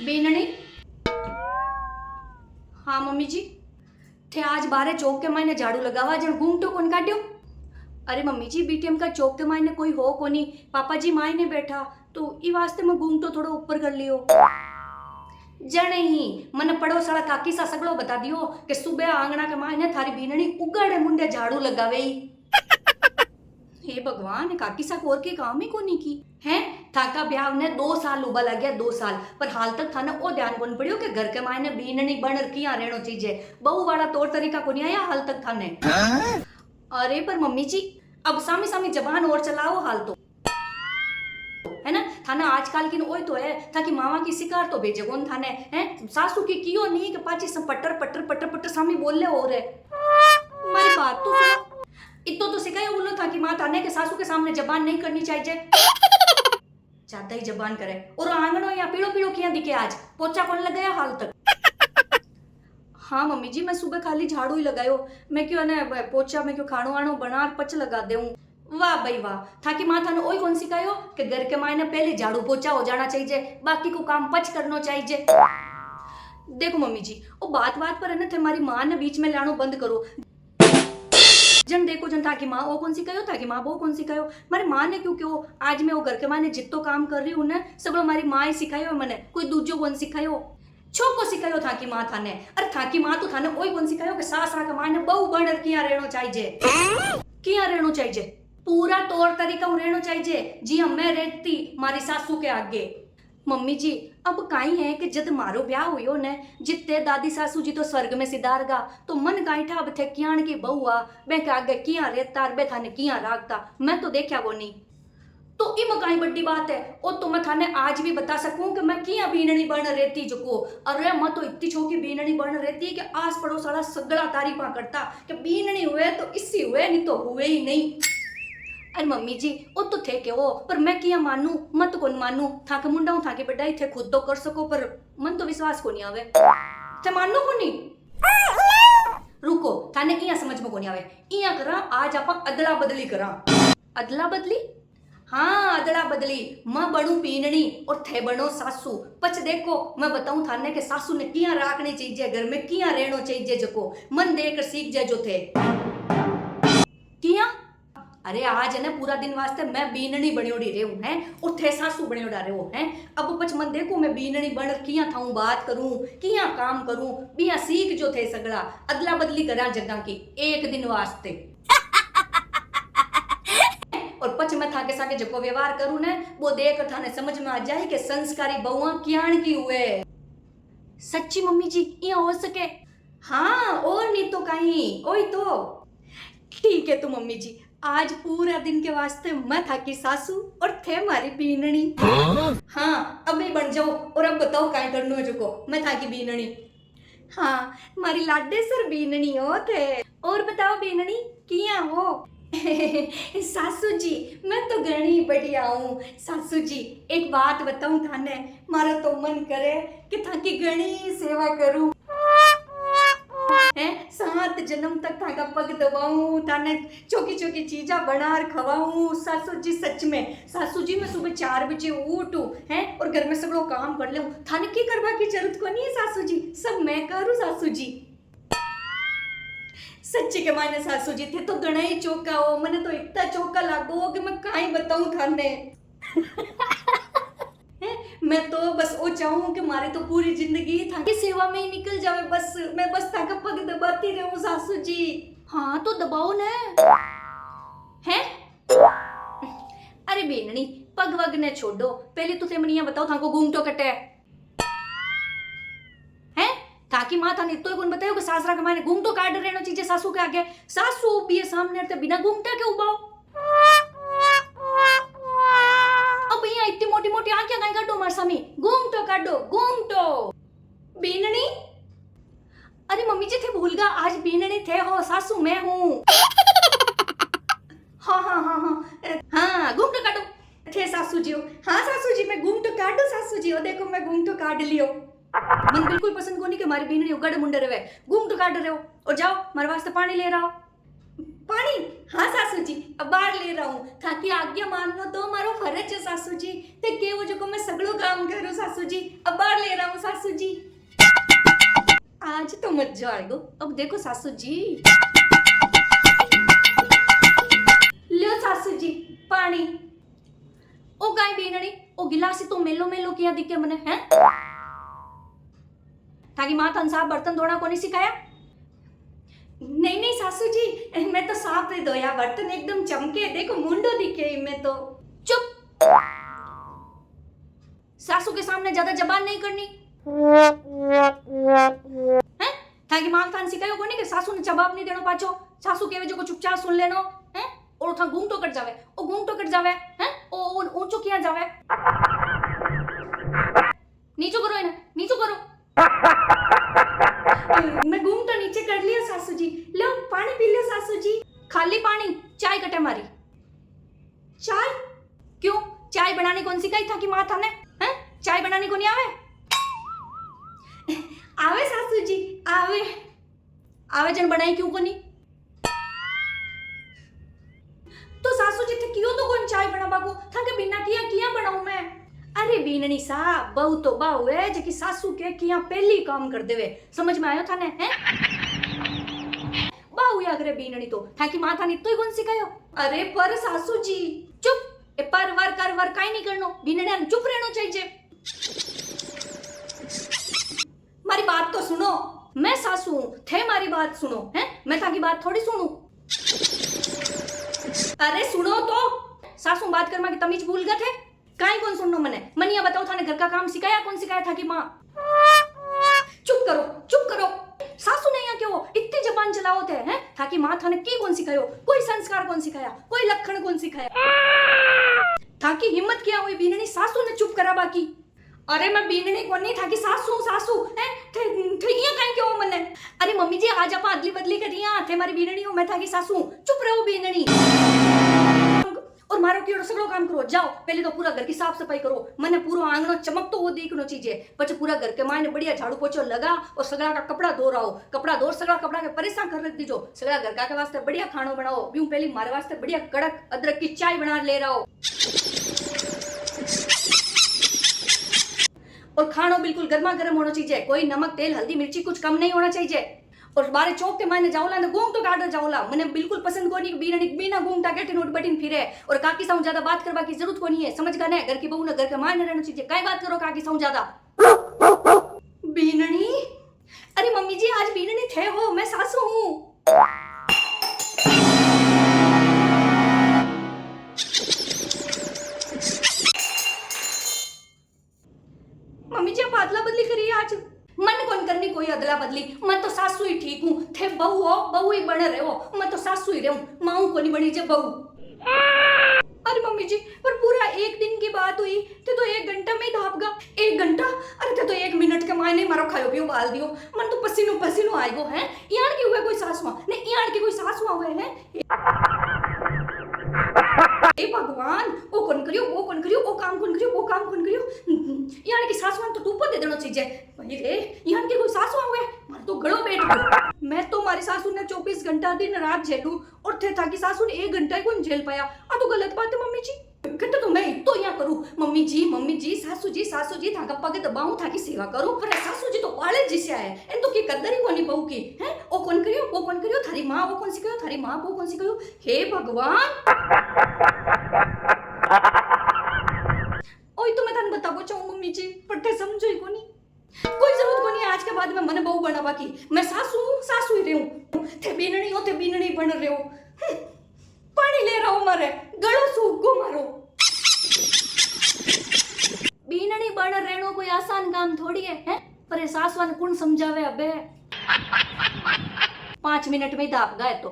बेनणी। हाँ मम्मी जी। थे आज बारे चौक के मायने झाड़ू लगावा जन घूमटो कौन काट्यो। अरे मम्मी जी बीटीएम का चौक के मायने कोई हो कोनी, पापा जी मायने बैठा तो ई वास्ते मैं घूमटो थोड़ा ऊपर कर लियो। जने ही मन पड़ोस वाला काकी सा सगड़ो बता दियो कि सुबह आंगना के मायने थारी बीनणी उगाड़े मुंडे झाड़ू लगावे ही। हे भगवान, काकी सा और के काम ही कोनी की है। थाका ब्याह ने 2 साल उबा लग गया, 2 साल पर हाल तक थाने ओ ध्यान कोन पड़ियो कि घर के मायने बीनणी बन किया रहनो चीजे बहु वाला तौर तरीका कोनी आया हाल तक थाने। अरे पर मम्मी जी अब सामी सामी जबान और चलाओ हाल तो है ना। थाना आजकल की ओए तो है ताकि मामा की शिकार तो भेजे कौन थाने है। सासू की कियो नहीं कि पाची सब पटर पटर पटर पटर सामी बोल ले हो रे। मेरी बात तो सुनो, इतो तो सिखाया बोलो था कि माँ थाने के सासू के सामने जबान नहीं करनी चाहिए। ज्यादा ही जबान करे और आंगनो या पीड़ो पीड़ो किया दिखे आज पोचा कौन लगाया हाल तक। हाँ मम्मी जी मैं सुबह खाली झाड़ू ही लगायो, मैं क्यों ना पोचा में क्यों खाणो आनो बना पच लगा देऊं। वाह भाई वाह, था कि माँ थाने ओई कौन सिखायो कि घर के मायने पहले झाड़ू पोचा हो जाना चाहिए, बाकी को काम पच करना चाहिए। देखो मम्मी जी वो बात बात पर है ना तुम्हारी माँ ने बीच में लानो बंद करो। जन देखो जन था कि माँ वो कौन सिखायो था कि माँ वो कौन सिखायो। मारी माँ ने क्यों क्यों आज मैं वो घर के माँ ने जितो काम कर रही हूँ ना सब हमारी माँ ही सिखायो मैंने, कोई दूजो कौन सिखायो। छो को सिखायो था कि माँ थाने। अरे था कि माँ तो थाने ओई कौन सिखायो कि सासरा का माँ ने बहु बन किया रहनो चाहिए, किया रहनो चाहिए पूरा तौर तरीका रहनो चाहिए जी। हम मैं रहती मारी सासू के आगे। मम्मी जी अब काई है कि जद मारो ब्याह हुयो ने जितने दादी सासू जी तो स्वर्ग में सिधारगा तो मन काई था अब थे कियान की बहुआ बे के आगे किया रहता बे थाने किया रागता मैं तो देखा वो नहीं। तो इम काई बड़ी बात है और तो मैं थाने आज भी बता सकूं कि मैं किया बीननी बन रहती जो। अरे मैं तो इतनी छोकी बीननी बन रहती है कि आस पड़ोस वाला सगड़ा तारीफा करता कि बीननी हुए तो इसी हुए नहीं तो हुए ही नहीं। अरे मम्मी जी वो तो थे के वो पर मैं किया मानू मत कौन मानू था के मुंडा था के बढ़ाई थे खुद तो कर सको पर मन तो विश्वास को नहीं आवे थे मानो को नहीं। रुको थाने इया समझ में को नहीं आवे इया करा आज आपा अदला बदली करा। अदला बदली? हाँ अदला बदली। मैं बनू पीननी और थे बनो सासू। पच देखो मैं बताऊं थाने के सासू ने किया राखनी चाहिए घर में किया रहनो चाहिए जको मन देकर सीख जाए जो थे किया। अरे आज है ना पूरा दिन वास्ते मैं बीननी बनियोड़ी रे हूं हैं और थे सासू बनियोड़ा रे हो हैं। अब पच मन देखो मैं बीननी बन किया था बात करूं किया काम करूं बिया सीख जो थे सगड़ा अदला बदली करा जगह की एक दिन वास्ते। और पच मैं था के साके जको व्यवहार करूं ने वो देख थाने समझ में आ जाए कि संस्कारी बहुआ कियान की हुए। सच्ची मम्मी जी ये हो सके? हाँ और नहीं तो कहीं ओई तो ठीक है। तो मम्मी जी आज पूरा दिन के वास्ते मैं था की सासू और थे मारी बीननी। हाँ अब ही बन जाओ और अब बताओ क्या करना है जो मैं था की बीननी। हाँ मारी लाडे सर बीननी हो थे। और बताओ बीननी किया हो। सासू जी मैं तो घणी बढ़िया हूँ। सासू जी एक बात बताऊं थाने मारा तो मन करे कि था की घणी सेवा करूं है 7 जन्म तक थाका पग दबाऊं थाने चौकी चौकी चीजा बनार खवाऊं। सासू जी सच में सासू जी मैं सुबह 4 बजे उठूं है और घर में सगळो काम कर लूं थाने की करवा की जरूरत को नहीं है सासू जी सब मैं करूं। सासू जी सच्ची के माने सासू जी थे तो घना ही चौका हो मने तो इतना चौका लागो कि मैं काई बताऊं थाने। मैं तो बस वो चाहूं कि मारे तो पूरी जिंदगी था की सेवा में ही निकल जावे बस मैं बस ताका पग दबाती रहूं सासू जी। हाँ तो दबाओ ना हैं। अरे बेननी पग वग ने छोड़ो पहले तो मन ये बताओ थाको घूंघटो कटे हैं ताकि माँ थाने तो कौन बतायो कि सासरा के माने घूंघटो काट रहना चाहिए सासू के आगे। सासू भी है सामने ते बिना घूंघटा के उबाओ। अब यहाँ इतनी मोटी मोटी आंखें कहीं काटो मार सामी घूंघटो काटो घूंघटो। बीननी अरे मम्मी जी थे भूल गा आज बीननी थे हो सासू मैं हूँ। हाँ हाँ हाँ हाँ हाँ घूंघटो काटो थे सासू जी हो। हाँ सासू जी मैं घूंघटो काटो सासू जी हो देखो मैं घूंघटो काट लियो। मन बिल्कुल पसंद को नहीं कि हमारी बीननी उगड़ मुंडे रहे घूंघटो काट रहे हो और जाओ मारे वास्ते पानी ले रहा हो। पानी? हाँ सासू जी, अब बाहर ले रहा हूँ। थाकी आज्ञा माननो तो मारो फर्ज है सासू जी। ते केवो जो को मैं सगळो काम करूं सासू जी। अब बाहर ले रहा हूँ सासू जी। आज तो मजा आएगा। अब देखो सासू जी। लो सासू जी पानी। ओ गाय बेनड़ी, ओ गिलास तो मेलो मेलो किया दिखे मने हैं? थाकी मां तन साहब बर्तन धोना कोनी सिखाया? नहीं नहीं सासू जी, मैं तो साफ धोया, बर्तन एकदम चमके, देखो मुंडो दिखे इनमें तो। चुप, सासू के सामने ज्यादा जबान नहीं करनी हैं? थाकी मां थान सिखायो कोनी कि सासू ने जवाब नहीं देनो पाछो। सासू केवे जो को चुपचाप सुन लेनो हैं? और था घूम तो कट जावे, ओ घूम तो कट जावे हैं? ओ ऊंचो किया जावे, नीचो करो इने, नीचो करो। मैं घूम तो नीचे कर लिया सासू जी। लो पानी पी लो सासू जी। खाली पानी? चाय कटे मारी। चाय? क्यों, चाय बनानी कौन सिखाई था कि मां थाने हैं? चाय बनानी को नहीं आवे? आवे सासू जी, आवे। आवे जन बनाई क्यों को नहीं? तो सासू जी थे क्यों तो कौन चाय बना बाको? था के बिना किया किया बनाऊं मैं? अरे बीननी सा बहु तो बाहु है जेकी सासू के किया पहली काम कर देवे। समझ में आयो थाने हैं? बाहु या करे बीननी तो थाकी मां थाने तो ही कौन सिखायो? अरे पर सासू जी चुप, ए पर वर कर वर काई नहीं करनो, बीनने चुप रहनो चाहिए। मारी बात तो सुनो, मैं सासू हूं, थे मारी बात सुनो हैं? मैं थाकी बात थोड़ी सुनूं। अरे सुनो तो, सासू बात कर की तमीज भूल गए थे? काई कौन सुननो मने? मनिया बताओ थाने घर का काम सिखाया कौन सिखाया था कि मां? चुप करो, चुप करो। सासू ने यहाँ क्यों इतनी जबान चलाओ थे हैं? थाकी मां थाने की कौन सिखायो? कोई संस्कार कौन सिखाया? कोई लक्षण कौन सिखाया? थाकी हिम्मत क्या हुई बीननी सासू ने चुप करा बाकी? अरे मैं बीननी कौन नहीं थाकी सासू सासू हैं? थे यहाँ काई क्यों मने? अरे मम्मी जी आज आप अदली बदली करिया थे मारी बीननी हो, मैं थाकी सासू। चुप रहो बीननी। और मारो कीड़ो सगळो काम करो। जाओ पहले तो पूरा घर की साफ सफाई करो, मने पूरा आंगनो चमकतो हो देखनो चीजे। પછી पूरा घर के मायने बढ़िया झाड़ू पोछो लगा और सगळा का कपड़ा धो रहो। कपड़ा धो सगळा कपड़ा के परेशान कर रख दीजो। सगळा घर का के वास्ते बढ़िया खानो बनाओ। ब्यूं पहली मारे वास्ते बढ़िया कड़क अदरक की चाय बना ले रहो। और खानो बिल्कुल गर्मा गर्म होना चाहिए, कोई नमक तेल हल्दी मिर्ची कुछ कम नहीं होना चाहिए। और बारे चौक के मायने जाओला ने घूम तो काटो जाओला, मने बिल्कुल पसंद को नहीं बीना बिना घूमता के नोट बटिन फिरे। और काकी साउ ज्यादा बात करवा की जरूरत को नहीं है, समझ गए? घर की बहू ने घर के मायने रहना चाहिए। काय बात करो काकी साउ ज्यादा? बीननी? अरे मम्मी जी आज बीननी थे हो, मैं सासू हूं। मम्मी जी आप अदला बदली करिए आज। मन कौन करनी कोई अदला बदली, मैं तो सासू ही ठीक हूँ। थे बहू हो, बहू ही बने रहो, मैं तो सासू ही रहूं, माऊ को नहीं बनी जे बहू। अरे मम्मी जी पर पूरा एक दिन की बात हुई थे तो 1 घंटा में ही धाप गा। 1 घंटा? अरे थे तो 1 मिनट के मायने मारो खायो पियो बाल दियो। मन तो पसीनो पसीनो आएगो हैं। यार की हुए कोई सासुआ नहीं, यार की कोई सासुआ हुए हैं? ए भगवान, ओ कौन करियो, वो कौन करियो, ओ काम कौन करियो, वो काम कौन करियो। यार की सासुआ तो तूपो दे देना चाहिए। भाई रे यार की कोई सासुआ हुए, मार तो गड़ो बैठ गयो। मैं तो मारी सासू ने 24 घंटा दिन रात झेलू और थे था कि सासू ने 1 घंटा ही कौन झेल पाया। आ तो गलत बात है मम्मी जी। घंटा तो मैं तो यहाँ करूँ। मम्मी जी सासू जी था पग दबाऊं था की सेवा करूं, पर सासू जी तो पाले जिसे आए इन तो की कदर ही कोनी पाऊ की हैं? ओ कौन करियो, वो कौन करियो, थारी माँ वो कौन सिखायो, थारी माँ वो कौन सिखायो। हे भगवान, ओई तो मैं थाने बताबो चाहूं मम्मी जी, पर थे समझो ही कोनी। कोई जरूरत को नहीं आज के बाद में मने बहू बनावा की। मैं सासू ही रहूं। थे बीननी बन रहे हो। पानी ले रहा हूं मारे गड़ो सूख गो मारो। बीननी बन रहनो कोई आसान काम थोड़ी है? पर सासवा ने कौन समझावे अबे। 5 मिनट में ही दाप गए तो।